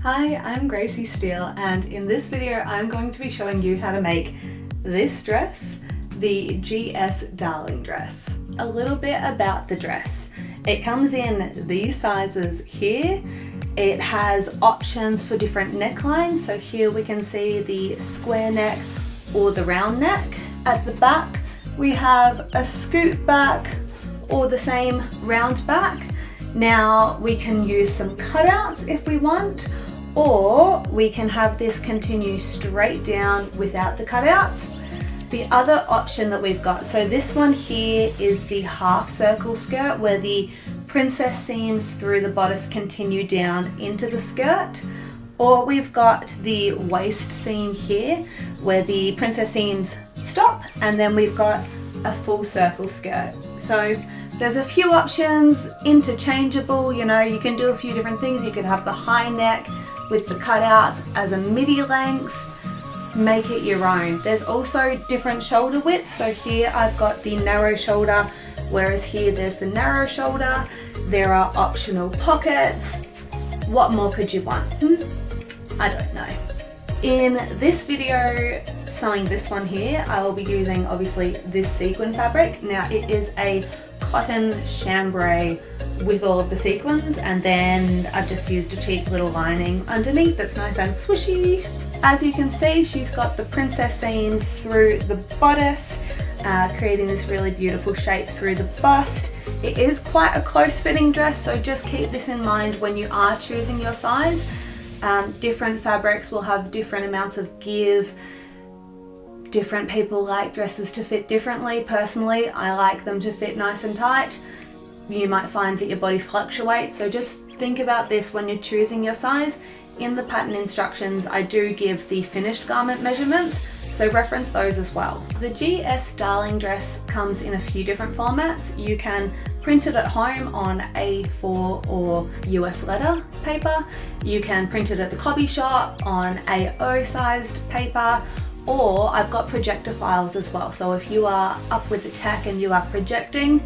Hi, I'm Gracie Steele, and in this video I'm going to be showing you how to make this dress, the GS Darling dress. A little bit about the dress. It comes in these sizes here. It has options for different necklines, so here we can see the square neck or the round neck. At the back we have a scoop back or the same round back. Now we can use some cutouts if we want, or we can have this continue straight down without the cutouts. The other option that we've got, so this one here is the half circle skirt where the princess seams through the bodice continue down into the skirt, or we've got the waist seam here where the princess seams stop, and then we've got a full circle skirt. So there's a few options, interchangeable, you know, you can do a few different things. You could have the high neck with the cutouts as a midi length, make it your own. There's also different shoulder widths, so here I've got the narrow shoulder, whereas here there's the narrow shoulder. There are optional pockets. What more could you want? I don't know. In this video, sewing this one here, I will be using obviously this sequin fabric. Now it is a cotton chambray with all of the sequins, and then I've just used a cheap little lining underneath that's nice and swishy. As you can see, she's got the princess seams through the bodice, creating this really beautiful shape through the bust. It is quite a close fitting dress, so just keep this in mind when you are choosing your size. Different fabrics will have different amounts of give. Different people like dresses to fit differently. Personally, I like them to fit nice and tight. You might find that your body fluctuates, so just think about this when you're choosing your size. In the pattern instructions, I do give the finished garment measurements, so reference those as well. The GS Darling dress comes in a few different formats. You can print it at home on A4 or US letter paper. You can print it at the copy shop on A0 sized paper, or I've got projector files as well. So if you are up with the tech and you are projecting,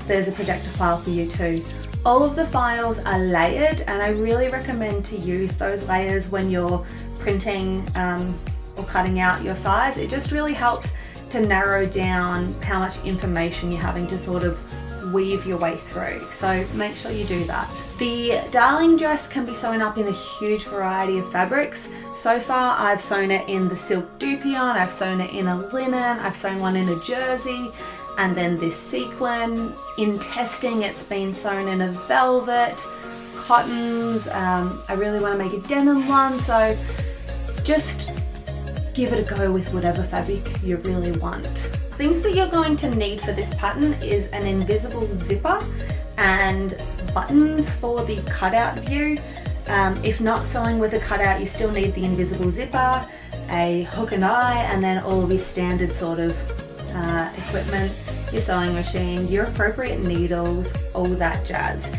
there's a projector file for you too. All of the files are layered, and I really recommend to use those layers when you're printing or cutting out your size. It just really helps to narrow down how much information you're having to sort of weave your way through, so make sure you do that. The Darling dress can be sewn up in a huge variety of fabrics. So far I've sewn it in the silk dupion, I've sewn it in a linen, I've sewn one in a jersey, and then this sequin. In testing it's been sewn in a velvet, cottons, I really want to make a denim one, so just give it a go with whatever fabric you really want. Things that you're going to need for this pattern is an invisible zipper and buttons for the cutout view. If not sewing with a cutout, you still need the invisible zipper, a hook and eye, and then all of your standard sort of equipment, your sewing machine, your appropriate needles, all that jazz.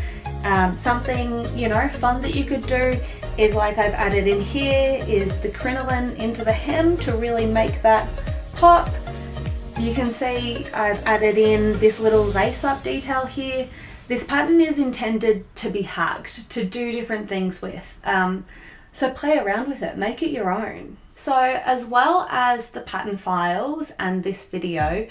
Something, you know, fun that you could do is, like I've added in here, is the crinoline into the hem to really make that pop. You can see I've added in this little lace up detail here. This pattern is intended to be hacked, to do different things with. So play around with it, make it your own. So as well as the pattern files and this video,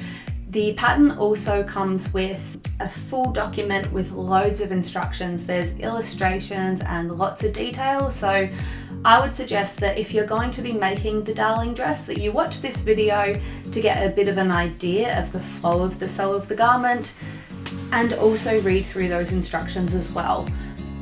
the pattern also comes with a full document with loads of instructions. There's illustrations and lots of details. So I would suggest that if you're going to be making the Darling dress, that you watch this video to get a bit of an idea of the flow of the sew of the garment, and also read through those instructions as well.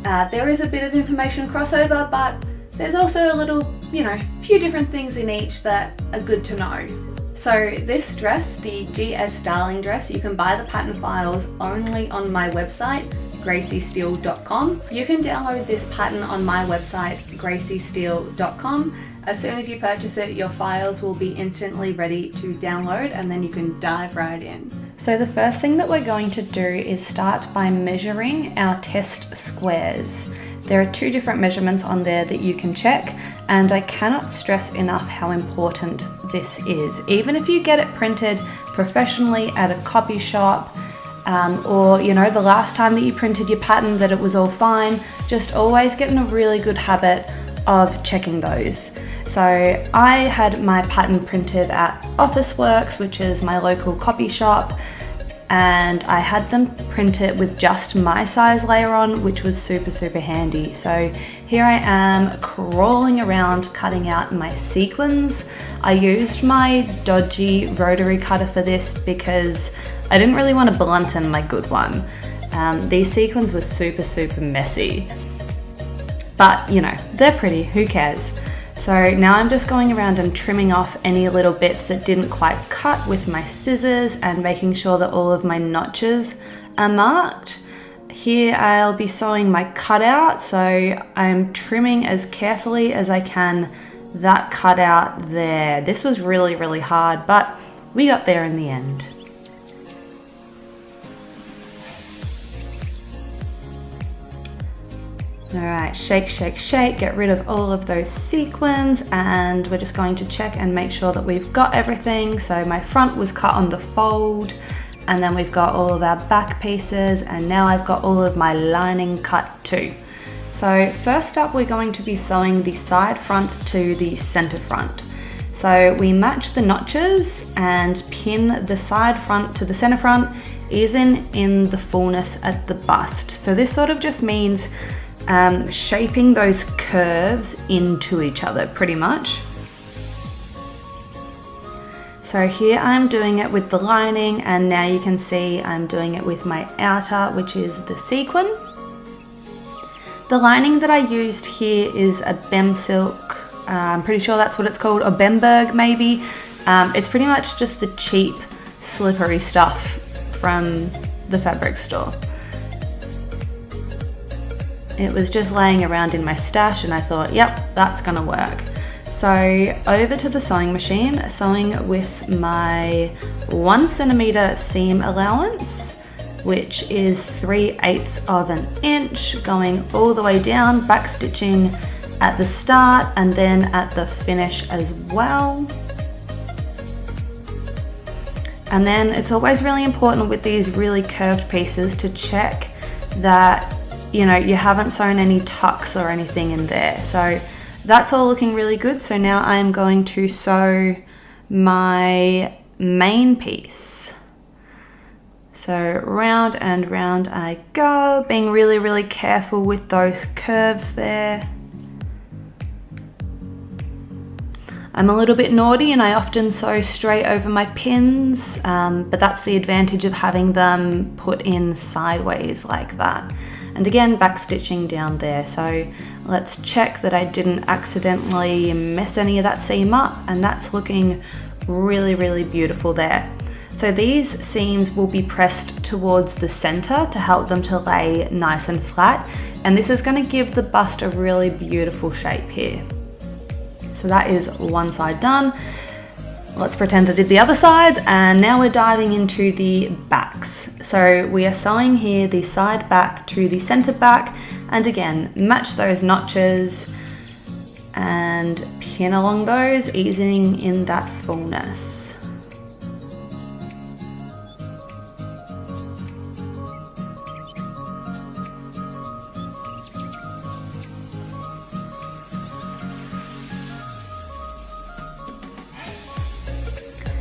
There is a bit of information crossover, but there's also a little, you know, few different things in each that are good to know. So this dress, the GS Darling dress, you can buy the pattern files only on my website, graciesteele.com. You can download this pattern on my website, graciesteele.com. As soon as you purchase it, your files will be instantly ready to download, and then you can dive right in. So the first thing that we're going to do is start by measuring our test squares. There are two different measurements on there that you can check, and I cannot stress enough how important this is. Even if you get it printed professionally at a copy shop, or you know, the last time that you printed your pattern that it was all fine, just always get in a really good habit of checking those. So I had my pattern printed at Officeworks, which is my local copy shop, and I had them print it with just my size layer on, which was super handy. So here I am crawling around cutting out my sequins. I used my dodgy rotary cutter for this because I didn't really want to blunten my good one. These sequins were super messy, but you know, they're pretty, who cares? So now I'm just going around and trimming off any little bits that didn't quite cut with my scissors and making sure that all of my notches are marked. Here I'll be sewing my cutout, so I'm trimming as carefully as I can that cutout there. This was really hard, but we got there in the end. All right, shake, get rid of all of those sequins, and we're just going to check and make sure that we've got everything. So my front was cut on the fold, and then we've got all of our back pieces, and now I've got all of my lining cut too. So first up, we're going to be sewing the side front to the center front. So we match the notches and pin the side front to the center front, easing in the fullness at the bust. So this sort of just means shaping those curves into each other pretty much. So here I'm doing it with the lining, and now you can see I'm doing it with my outer, which is the sequin. The lining that I used here is a Bem silk, I'm pretty sure that's what it's called, or Bemberg maybe. It's pretty much just the cheap slippery stuff from the fabric store. It was just laying around in my stash and I thought, yep, that's gonna work. So over to the sewing machine, sewing with my 1 centimeter seam allowance, which is 3/8 of an inch, going all the way down, back stitching at the start and then at the finish as well. And then it's always really important with these really curved pieces to check that you know, you haven't sewn any tucks or anything in there. So that's all looking really good. So now I'm going to sew my main piece. So round and round I go, being really careful with those curves there. I'm a little bit naughty and I often sew straight over my pins, but that's the advantage of having them put in sideways like that. And again, back stitching down there. So let's check that I didn't accidentally mess any of that seam up, and that's looking really beautiful there. So these seams will be pressed towards the center to help them to lay nice and flat. And this is going to give the bust a really beautiful shape here. So that is one side done. Let's pretend I did the other side, and now we're diving into the backs. So we are sewing here the side back to the center back, and again, match those notches and pin along those, easing in that fullness.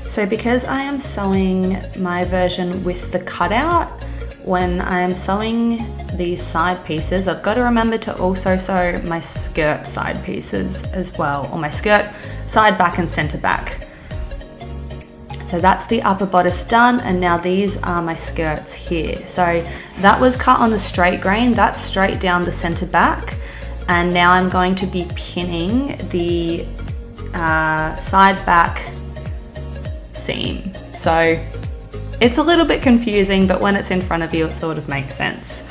So because I am sewing my version with the cutout, when I am sewing these side pieces, I've got to remember to also sew my skirt side pieces as well, or my skirt side back and center back. So that's the upper bodice done, and now these are my skirts here. So that was cut on a straight grain, that's straight down the center back, and now I'm going to be pinning the side back seam. So it's a little bit confusing, but when it's in front of you, it sort of makes sense.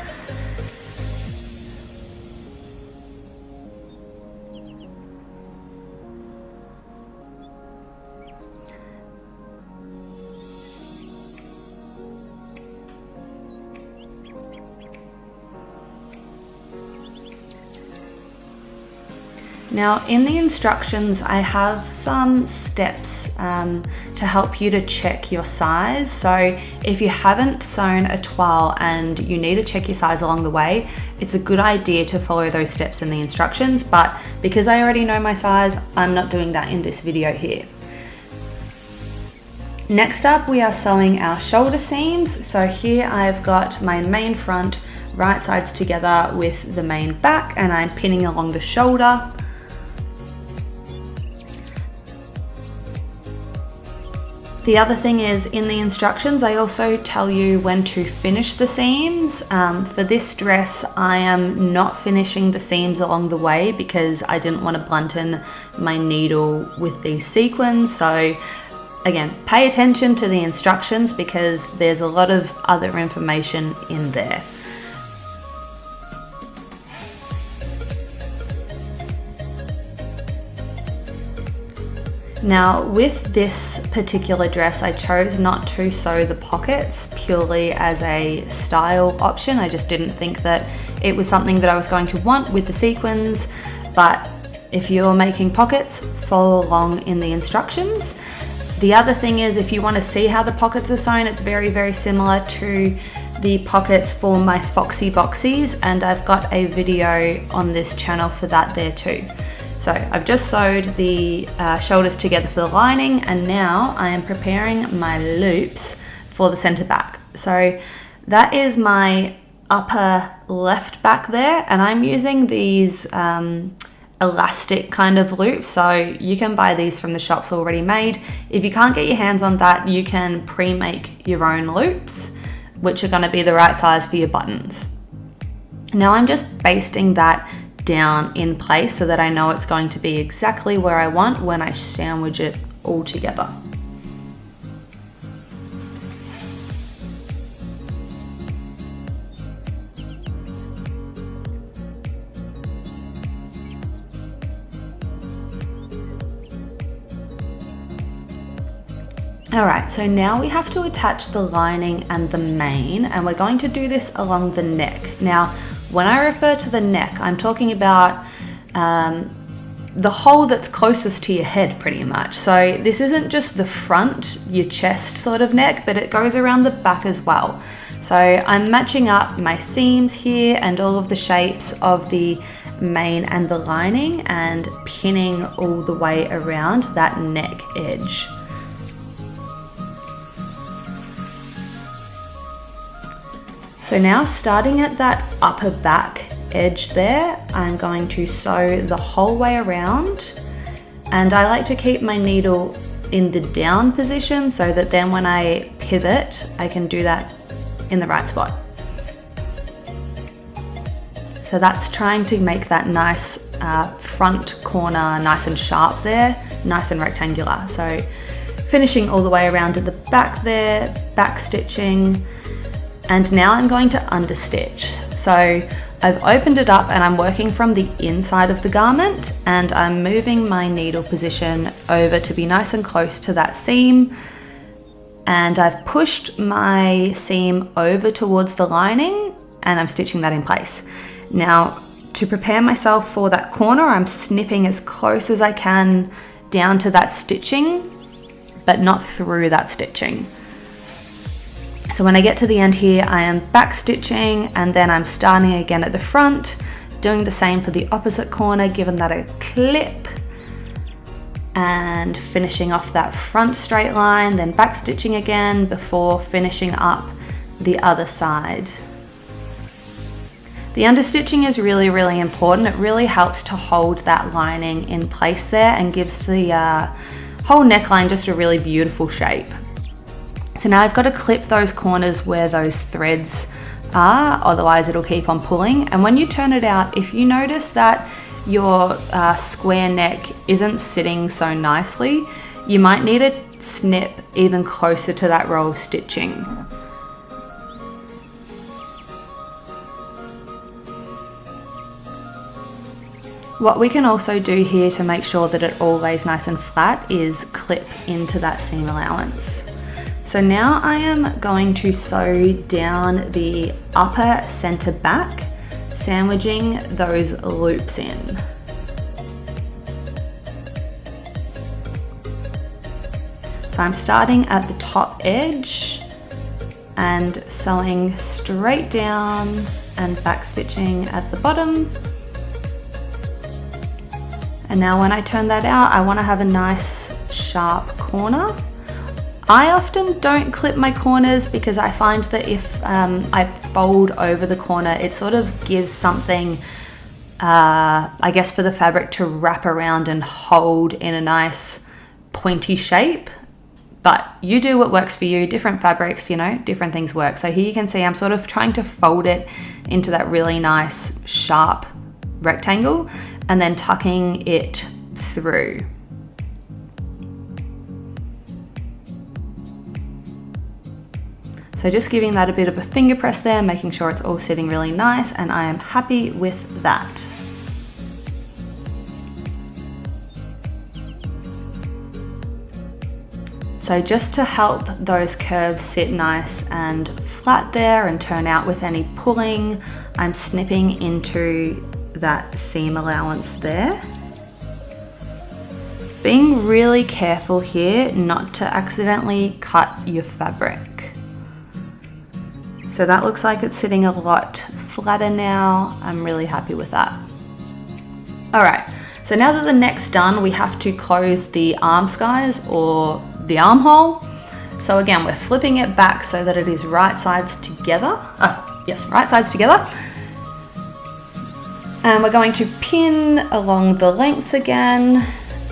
Now in the instructions I have some steps to help you to check your size. So if you haven't sewn a toile and you need to check your size along the way, it's a good idea to follow those steps in the instructions, but because I already know my size, I'm not doing that in this video here. Next up, we are sewing our shoulder seams. So here I've got my main front right sides together with the main back, and I'm pinning along the shoulder. The other thing is, in the instructions, I also tell you when to finish the seams. For this dress, I am not finishing the seams along the way because I didn't want to blunten my needle with these sequins. So again, pay attention to the instructions because there's a lot of other information in there. Now with this particular dress, I chose not to sew the pockets purely as a style option. I just didn't think that it was something that I was going to want with the sequins, but if you're making pockets, follow along in the instructions. The other thing is, if you want to see how the pockets are sewn, it's very, very similar to the pockets for my Foxy Boxies, and I've got a video on this channel for that there too. So I've just sewed the shoulders together for the lining, and now I am preparing my loops for the center back. So that is my upper left back there, and I'm using these elastic kind of loops. So you can buy these from the shops already made. If you can't get your hands on that, you can pre-make your own loops, which are going to be the right size for your buttons. Now I'm just basting that down in place so that I know it's going to be exactly where I want when I sandwich it all together. Alright, so now we have to attach the lining and the mane, and we're going to do this along the neck. Now, when I refer to the neck, I'm talking about the hole that's closest to your head pretty much. So this isn't just the front, your chest sort of neck, but it goes around the back as well. So I'm matching up my seams here and all of the shapes of the mane and the lining and pinning all the way around that neck edge. So now, starting at that upper back edge there, I'm going to sew the whole way around, and I like to keep my needle in the down position so that then when I pivot, I can do that in the right spot. So that's trying to make that nice front corner nice and sharp there, nice and rectangular. So finishing all the way around at the back there, back stitching. And now I'm going to understitch. So I've opened it up and I'm working from the inside of the garment, and I'm moving my needle position over to be nice and close to that seam. And I've pushed my seam over towards the lining and I'm stitching that in place. Now, to prepare myself for that corner, I'm snipping as close as I can down to that stitching, but not through that stitching. So when I get to the end here, I am back stitching, and then I'm starting again at the front, doing the same for the opposite corner, giving that a clip, and finishing off that front straight line, then back stitching again before finishing up the other side. The understitching is really, really important. It really helps to hold that lining in place there and gives the whole neckline just a really beautiful shape. So now I've got to clip those corners where those threads are, otherwise it'll keep on pulling. And when you turn it out, if you notice that your square neck isn't sitting so nicely, you might need to snip even closer to that row of stitching. What we can also do here to make sure that it all lays nice and flat is clip into that seam allowance. So now I am going to sew down the upper center back, sandwiching those loops in. So I'm starting at the top edge and sewing straight down and back stitching at the bottom. And now when I turn that out, I want to have a nice sharp corner. I often don't clip my corners because I find that if I fold over the corner, it sort of gives something, I guess, for the fabric to wrap around and hold in a nice pointy shape. But you do what works for you. Different fabrics, you know, different things work. So here you can see I'm sort of trying to fold it into that really nice sharp rectangle and then tucking it through. So just giving that a bit of a finger press there, making sure it's all sitting really nice, and I am happy with that. So just to help those curves sit nice and flat there and turn out with any pulling, I'm snipping into that seam allowance there. Being really careful here not to accidentally cut your fabric. So that looks like it's sitting a lot flatter now. I'm really happy with that. All right, so now that the neck's done, we have to close the arm skies or the armhole. So again, we're flipping it back so that it is right sides together. Yes, right sides together. And we're going to pin along the lengths again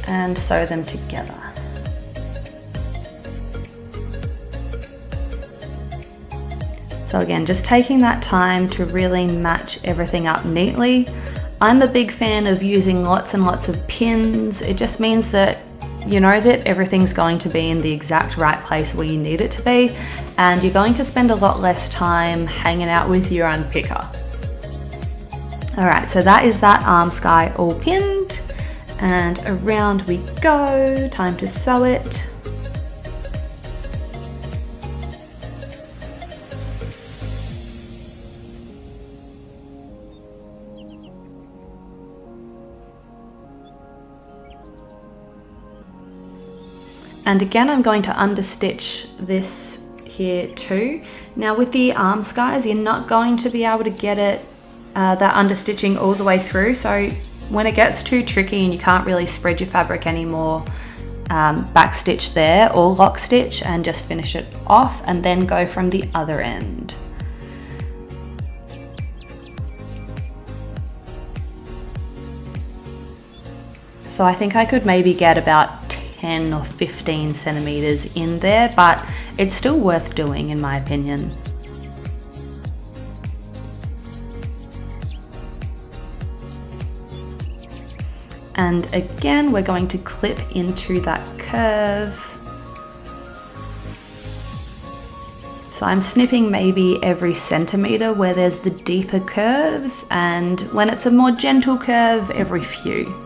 and sew them together. So again, just taking that time to really match everything up neatly. I'm a big fan of using lots and lots of pins. It just means that you know that everything's going to be in the exact right place where you need it to be, and you're going to spend a lot less time hanging out with your unpicker. All right, so that is that arm sky all pinned, and around we go. Time to sew it. And again, I'm going to understitch this here too. Now with the arm skies, you're not going to be able to get it, that understitching all the way through. So when it gets too tricky and you can't really spread your fabric anymore, back stitch there or lock stitch and just finish it off and then go from the other end. So I think I could maybe get about 10 or 15 centimeters in there, but it's still worth doing in my opinion. And again, we're going to clip into that curve. So I'm snipping maybe every centimeter where there's the deeper curves, and when it's a more gentle curve, every few.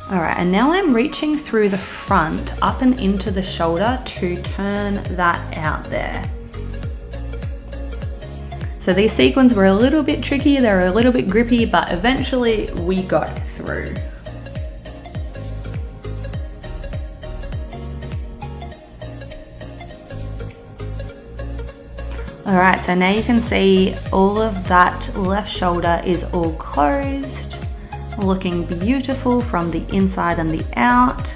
All right, and now I'm reaching through the front up and into the shoulder to turn that out there. So these sequins were a little bit tricky, they were a little bit grippy, but eventually we got through. All right, so now you can see all of that left shoulder is all closed. Looking beautiful from the inside and the out.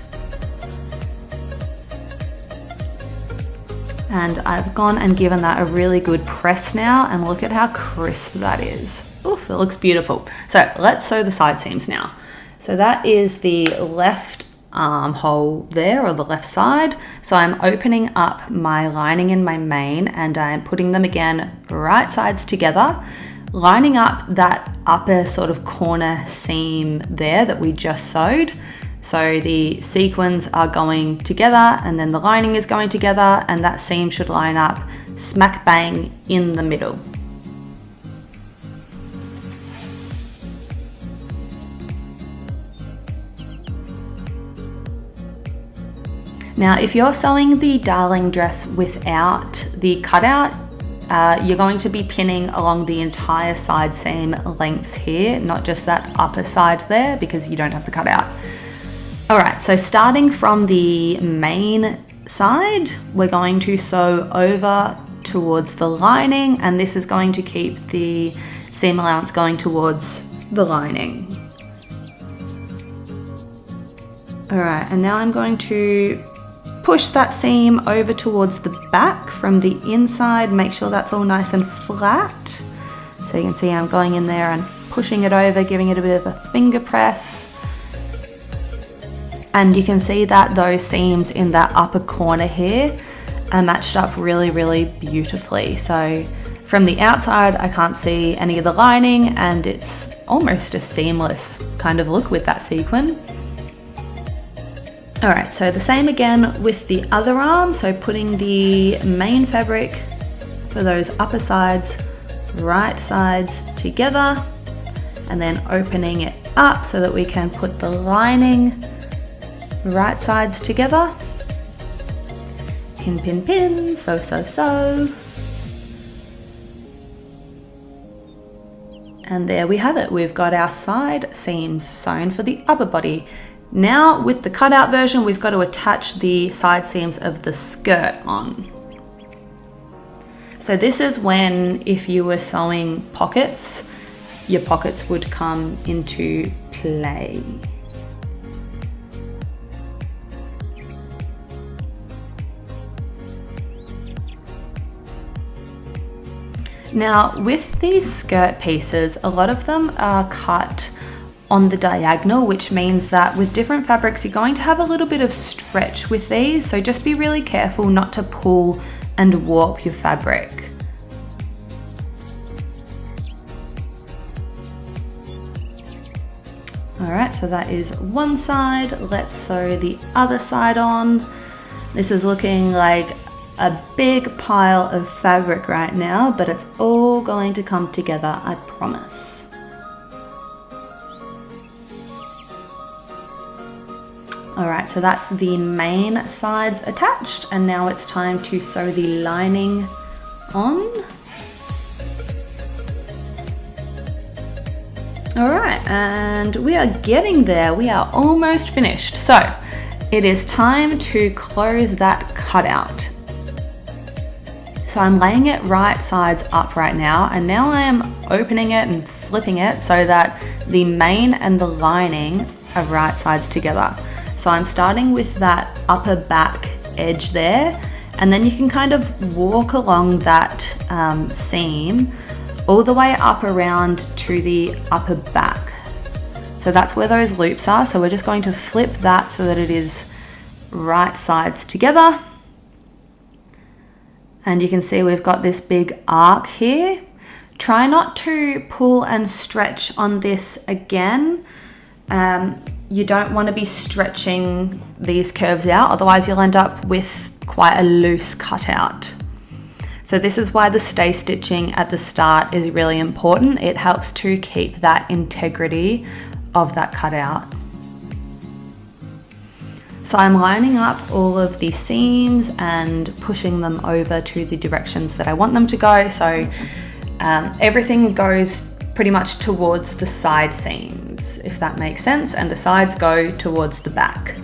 And I've gone and given that a really good press now, and look at how crisp that is. Oof, it looks beautiful. So let's sew the side seams now. So that is the left armhole there, or the left side. So I'm opening up my lining and my main, and I'm putting them again right sides together, lining up that upper sort of corner seam there that we just sewed. So the sequins are going together and then the lining is going together, and that seam should line up smack bang in the middle. Now if you're sewing the darling dress without the cutout, you're going to be pinning along the entire side seam lengths here, not just that upper side there, because you don't have the cutout. All right, so starting from the main side, we're going to sew over towards the lining, and this is going to keep the seam allowance going towards the lining. All right, and now I'm going to push that seam over towards the back from the inside. Make sure that's all nice and flat. So you can see I'm going in there and pushing it over, giving it a bit of a finger press. And you can see that those seams in that upper corner here are matched up really, really beautifully. So from the outside, I can't see any of the lining, and it's almost a seamless kind of look with that sequin. All right, so the same again with the other arm. So putting the main fabric for those upper sides, right sides together, and then opening it up so that we can put the lining right sides together. Pin, pin, pin, sew, sew, sew. And there we have it. We've got our side seams sewn for the upper body. Now with the cutout version, we've got to attach the side seams of the skirt on. So this is when, if you were sewing pockets, your pockets would come into play. Now with these skirt pieces, a lot of them are cut on the diagonal, which means that with different fabrics, you're going to have a little bit of stretch with these. So just be really careful not to pull and warp your fabric. All right, so that is one side. Let's sew the other side on. This is looking like a big pile of fabric right now, but it's all going to come together, I promise. All right, so that's the main sides attached, and now it's time to sew the lining on. All right, and we are getting there. We are almost finished. So it is time to close that cutout. So I'm laying it right sides up right now, and now I am opening it and flipping it so that the main and the lining are right sides together. So I'm starting with that upper back edge there, and then you can kind of walk along that seam all the way up around to the upper back. So that's where those loops are. So we're just going to flip that so that it is right sides together. And you can see we've got this big arc here. Try not to pull and stretch on this again. You don't want to be stretching these curves out, otherwise you'll end up with quite a loose cutout. So this is why the stay stitching at the start is really important. It helps to keep that integrity of that cutout. So I'm lining up all of the seams and pushing them over to the directions that I want them to go. So everything goes pretty much towards the side seams, if that makes sense, and the sides go towards the back.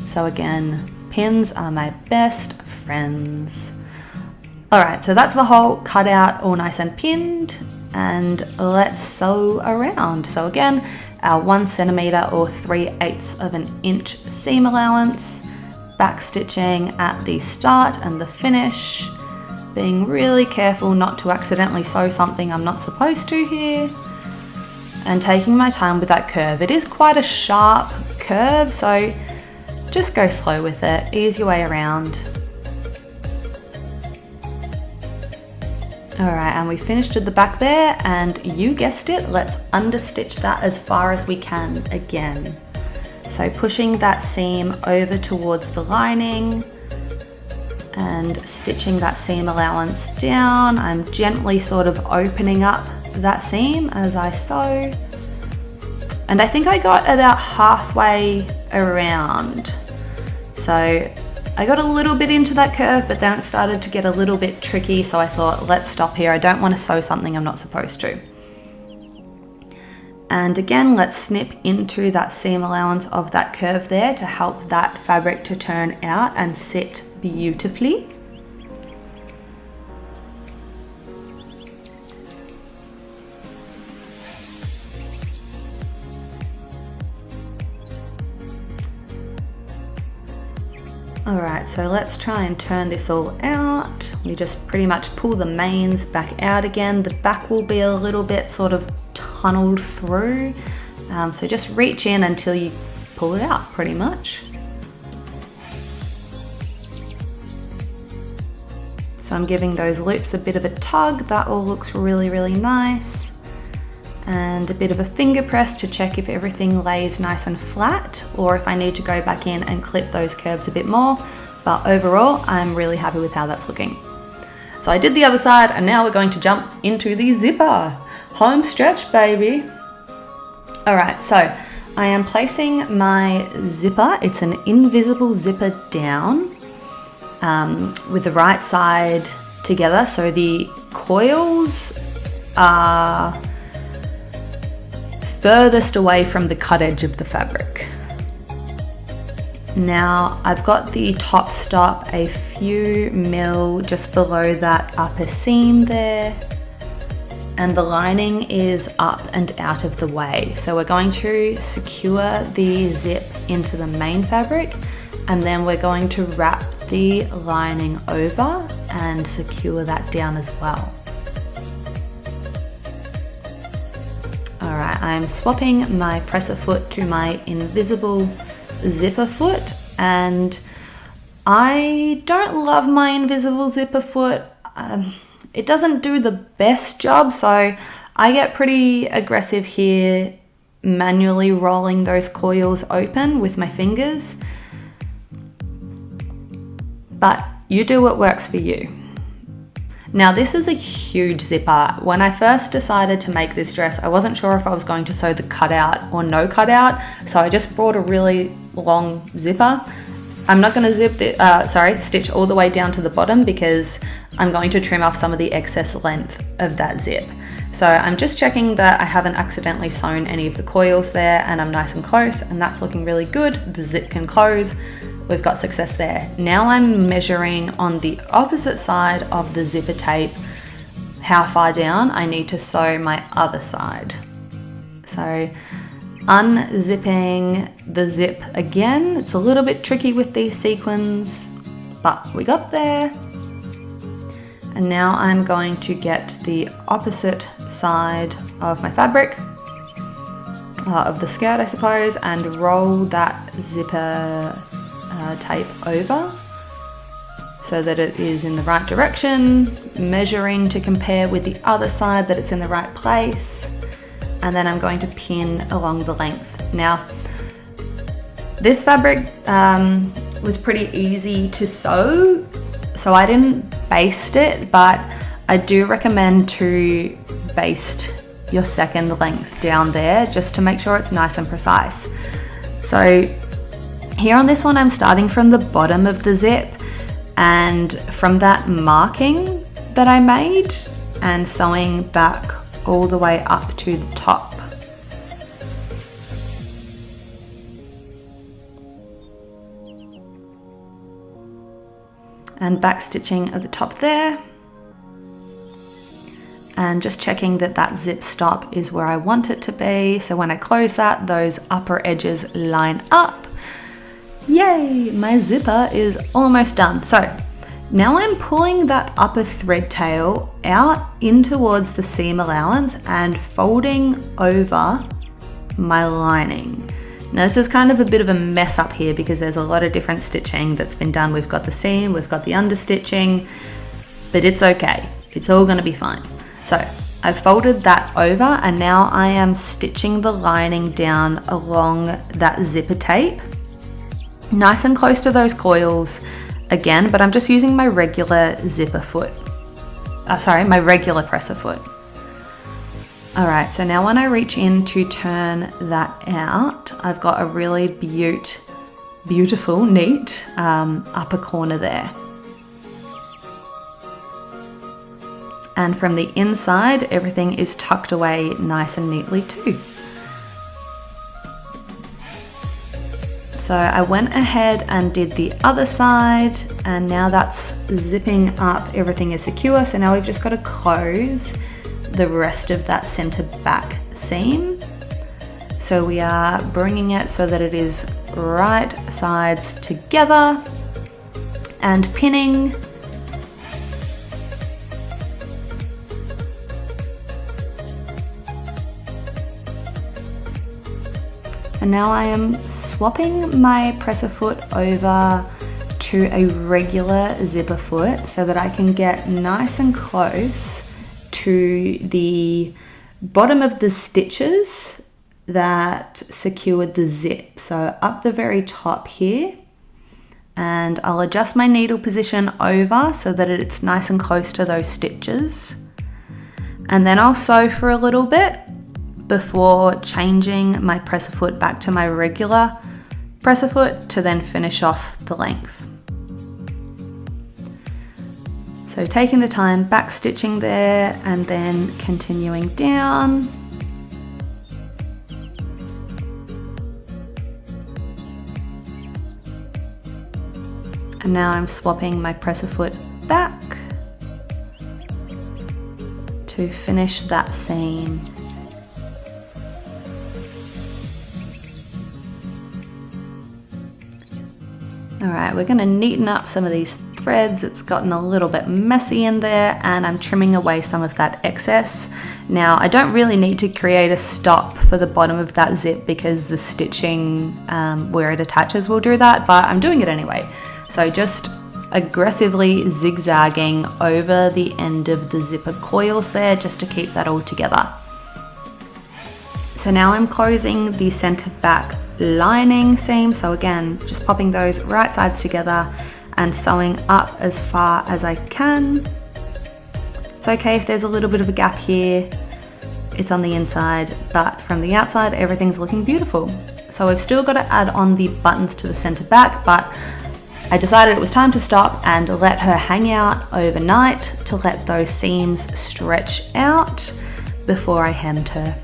So again, pins are my best friends. All right, so that's the whole cutout all nice and pinned, and let's sew around. So again, our 1 centimeter or 3/8 of an inch seam allowance, back stitching at the start and the finish, being really careful not to accidentally sew something I'm not supposed to here, and taking my time with that curve. It is quite a sharp curve, so just go slow with it, ease your way around. All right, and we finished at the back there, and you guessed it, let's understitch that as far as we can again. So pushing that seam over towards the lining and stitching that seam allowance down. I'm gently sort of opening up that seam as I sew. And I think I got about halfway around. So I got a little bit into that curve, but then it started to get a little bit tricky. So I thought, let's stop here. I don't want to sew something I'm not supposed to. And again, let's snip into that seam allowance of that curve there to help that fabric to turn out and sit beautifully. Alright, so let's try and turn this all out. We just pretty much pull the mains back out again. The back will be a little bit sort of tunneled through. So just reach in until you pull it out pretty much. So I'm giving those loops a bit of a tug. That all looks really, really nice. And a bit of a finger press to check if everything lays nice and flat, or if I need to go back in and clip those curves a bit more. But overall, I'm really happy with how that's looking. So I did the other side, and now we're going to jump into the zipper. Home stretch, baby. All right, so I am placing my zipper. It's an invisible zipper down with the right side together. So the coils are furthest away from the cut edge of the fabric. Now I've got the top stop a few mil just below that upper seam there, and the lining is up and out of the way. So we're going to secure the zip into the main fabric, and then we're going to wrap the lining over and secure that down as well. Alright, I'm swapping my presser foot to my invisible zipper foot, and I don't love my invisible zipper foot. It doesn't do the best job, so I get pretty aggressive here, manually rolling those coils open with my fingers. But you do what works for you. Now this is a huge zipper. When I first decided to make this dress, I wasn't sure if I was going to sew the cutout or no cutout, so I just brought a really long zipper. I'm not going to stitch all the way down to the bottom because I'm going to trim off some of the excess length of that zip. So I'm just checking that I haven't accidentally sewn any of the coils there, and I'm nice and close, and that's looking really good. The zip can close. We've got success there. Now I'm measuring on the opposite side of the zipper tape how far down I need to sew my other side. So unzipping the zip again. It's a little bit tricky with these sequins, but we got there. And now I'm going to get the opposite side of my fabric, of the skirt I suppose, and roll that zipper tape over so that it is in the right direction, measuring to compare with the other side that it's in the right place, and then I'm going to pin along the length. Now this fabric was pretty easy to sew, so I didn't baste it, but I do recommend to baste your second length down there just to make sure it's nice and precise. So here on this one, I'm starting from the bottom of the zip and from that marking that I made and sewing back all the way up to the top. And back stitching at the top there. And just checking that that zip stop is where I want it to be. So when I close that, those upper edges line up. Yay, my zipper is almost done. So now I'm pulling that upper thread tail out in towards the seam allowance and folding over my lining. Now this is kind of a bit of a mess up here because there's a lot of different stitching that's been done. We've got the seam, we've got the understitching, but it's okay. It's all gonna be fine. So I've folded that over and now I am stitching the lining down along that zipper tape. Nice and close to those coils again, but I'm just using my regular zipper foot. My regular presser foot. All right, so now when I reach in to turn that out, I've got a really beaut beautiful, neat upper corner there. And from the inside, everything is tucked away nice and neatly too. So I went ahead and did the other side, and now that's zipping up, everything is secure. So now we've just got to close the rest of that center back seam. So we are bringing it so that it is right sides together and pinning. And now I am swapping my presser foot over to a regular zipper foot so that I can get nice and close to the bottom of the stitches that secured the zip. So up the very top here, and I'll adjust my needle position over so that it's nice and close to those stitches. And then I'll sew for a little bit before changing my presser foot back to my regular presser foot to then finish off the length. So taking the time, back stitching there and then continuing down. And now I'm swapping my presser foot back to finish that seam. All right, we're gonna neaten up some of these threads. It's gotten a little bit messy in there, and I'm trimming away some of that excess. Now, I don't really need to create a stop for the bottom of that zip because the stitching where it attaches will do that, but I'm doing it anyway. So just aggressively zigzagging over the end of the zipper coils there just to keep that all together. So now I'm closing the center back lining seam. So again, just popping those right sides together and sewing up as far as I can. It's okay if there's a little bit of a gap here. It's on the inside, but from the outside, everything's looking beautiful. So we've still got to add on the buttons to the center back, but I decided it was time to stop and let her hang out overnight to let those seams stretch out before I hemmed her.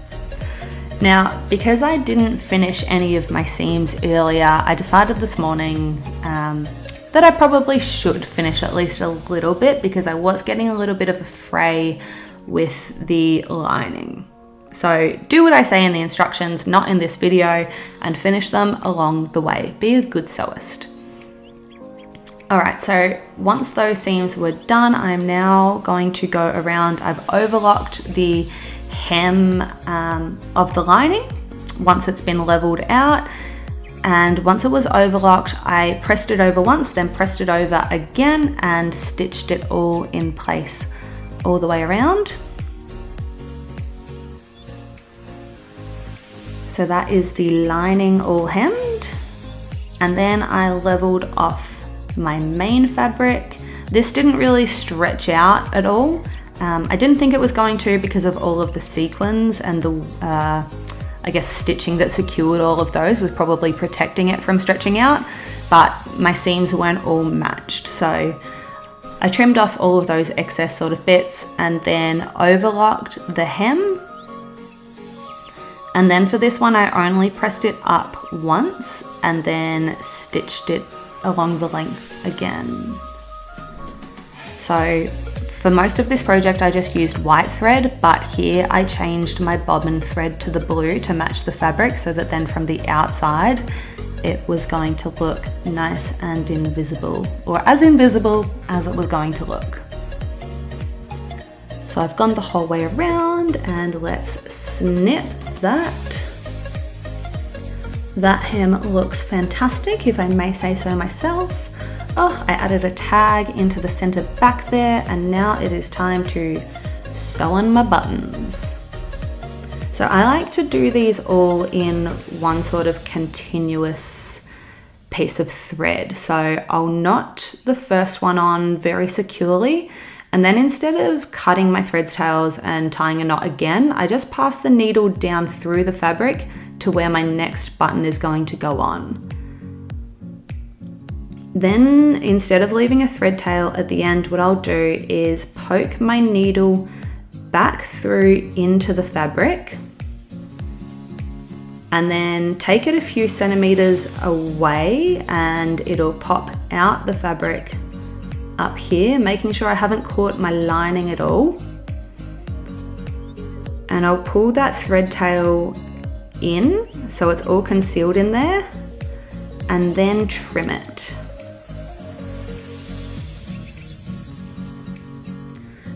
Now, because I didn't finish any of my seams earlier, I decided this morning that I probably should finish at least a little bit because I was getting a little bit of a fray with the lining. So do what I say in the instructions, not in this video, and finish them along the way. Be a good sewist. All right, so once those seams were done, I'm now going to go around. I've overlocked the hem of the lining once it's been leveled out, and once it was overlocked, I pressed it over once, then pressed it over again and stitched it all in place all the way around. So that is the lining all hemmed, and then I leveled off my main fabric. This didn't really stretch out at all. I didn't think it was going to because of all of the sequins and the, I guess, stitching that secured all of those was probably protecting it from stretching out, but my seams weren't all matched. So I trimmed off all of those excess sort of bits and then overlocked the hem. And then for this one, I only pressed it up once and then stitched it along the length again. So for most of this project, I just used white thread, but here I changed my bobbin thread to the blue to match the fabric so that then from the outside, it was going to look nice and invisible, or as invisible as it was going to look. So I've gone the whole way around, and let's snip that. That hem looks fantastic, if I may say so myself. Oh, I added a tag into the center back there, and now it is time to sew on my buttons. So I like to do these all in one sort of continuous piece of thread. So I'll knot the first one on very securely, and then instead of cutting my thread's tails and tying a knot again, I just pass the needle down through the fabric to where my next button is going to go on. Then instead of leaving a thread tail at the end, what I'll do is poke my needle back through into the fabric and then take it a few centimeters away, and it'll pop out the fabric up here, making sure I haven't caught my lining at all. And I'll pull that thread tail in so it's all concealed in there, and then trim it.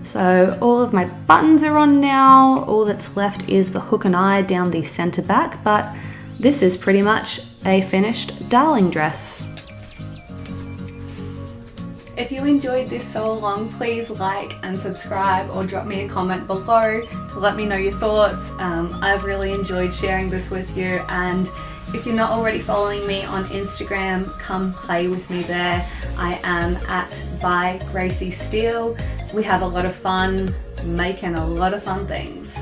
So all of my buttons are on now. All that's left is the hook and eye down the center back, but this is pretty much a finished darling dress. If you enjoyed this sew along, please like and subscribe or drop me a comment below to let me know your thoughts. I've really enjoyed sharing this with you, and if you're not already following me on Instagram, come play with me there. I am at by Gracie Steele. We have a lot of fun making a lot of fun things.